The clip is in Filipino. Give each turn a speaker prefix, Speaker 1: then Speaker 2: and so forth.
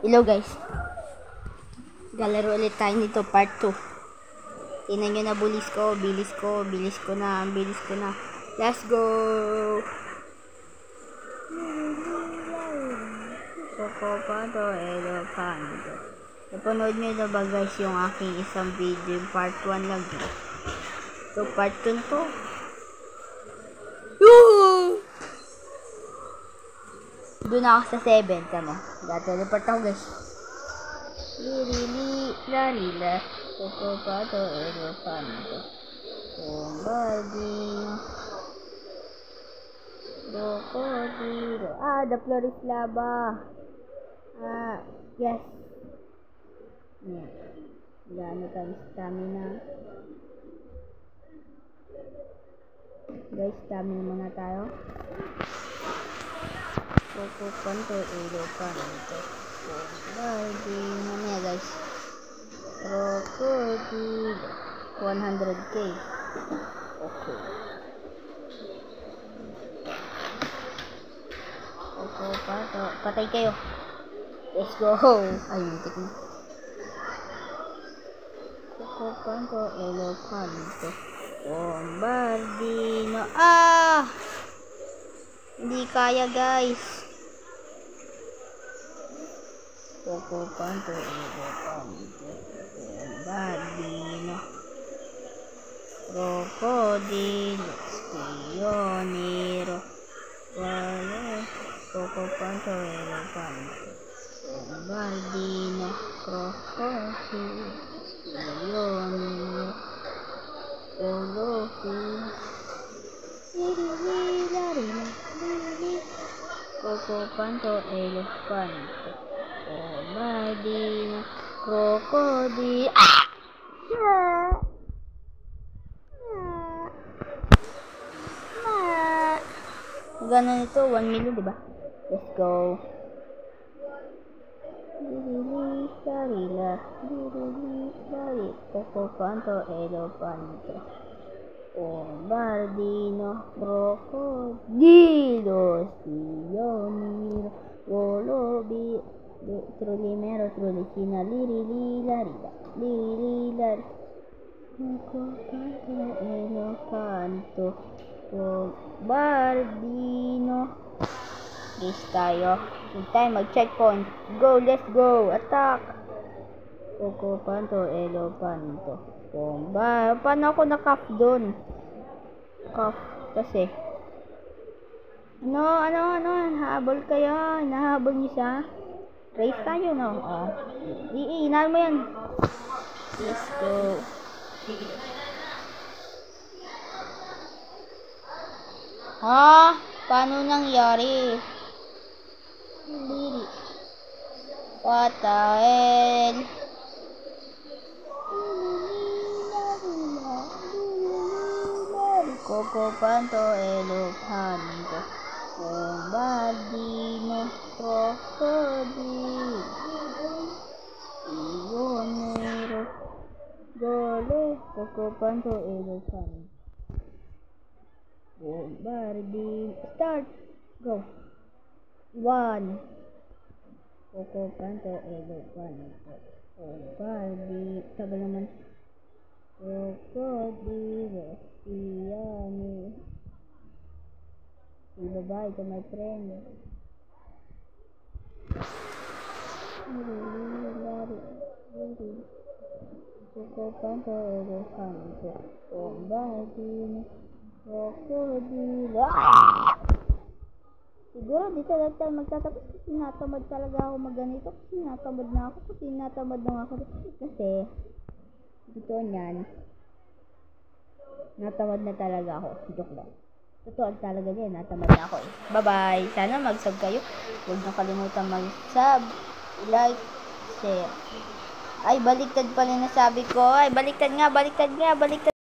Speaker 1: Hello guys. Galaro ulit tayo nito part 2. Tingnan nyo na bilis ko na. Let's go. Pocopanto, Elefanto. Napanood nyo na ba guys yung aking isang video, part 1 lang. So part 2 to. Doon ako sa 7, tama. Teleport ako guys. Lirili, Pocopanto, Elefanto. Bombardino. Crocodile. The Florislava. Yes. Yeah. Gano tayo stamina. Guys, stamina muna tayo. Pocopanto, Elefanto. Bombardino. Mamaya guys. Crocodile. 100k. Okay. Pocopanto. Patay kayo. Let's go. Ayun, tignan. Pocopanto, Elefanto. Bombardino. Hindi kaya guys. Pocopanto, Elefanto. Bombardino. Crocodile. Spionero. Pocopanto, Elefanto. Bombardino. Crocodile. Spionero. Pocopanto, Elefanto. Bombardino. Crocodile. Ganun ito, 1 million, diba? Let's go. Pocopanto, Elefanto. Bombardino. Crocodilo. Spionero. Golobi. Trollimero. Trollicina. Lirilarida. Pocopanto, Elefanto. Bombardino. Guys tayo. Huwag tayo mag-checkpoint. Go, let's go. Attack. Pocopanto, Elefanto. Paano ako na-cuff doon? Cuff. Kasi. Habol kayo. Nahabol niyo siya. Race tayo, no? Inahan mo yan. Let's go. Paano nangyari? Liri. Patayin. Pocopanto, Elefanto. Bombardino. Crocodile. Spionero. Golo. Pocopanto, Elefanto. Bombardino. Start. Go. 1. Pocopanto, Elefanto. Bombardino. Tagal naman. Crocodile. Spionero. Ibabay ko my friend. Pocopanto, Elefanto. Bombardino. Crocodile. Siguro dito lang tayo magtatapos kasi natamad talaga ako magganito. Kasi natamad na ako. Kasi dito niyan. Natamad na talaga ako. Joke lang. Totoo talaga yan. Natamad na ako eh. Bye-bye. Sana mag-sub kayo. Huwag nyo kalimutan mag-sub, like, share. Ay, baliktad pala na sabi ko. Ay, baliktad nga.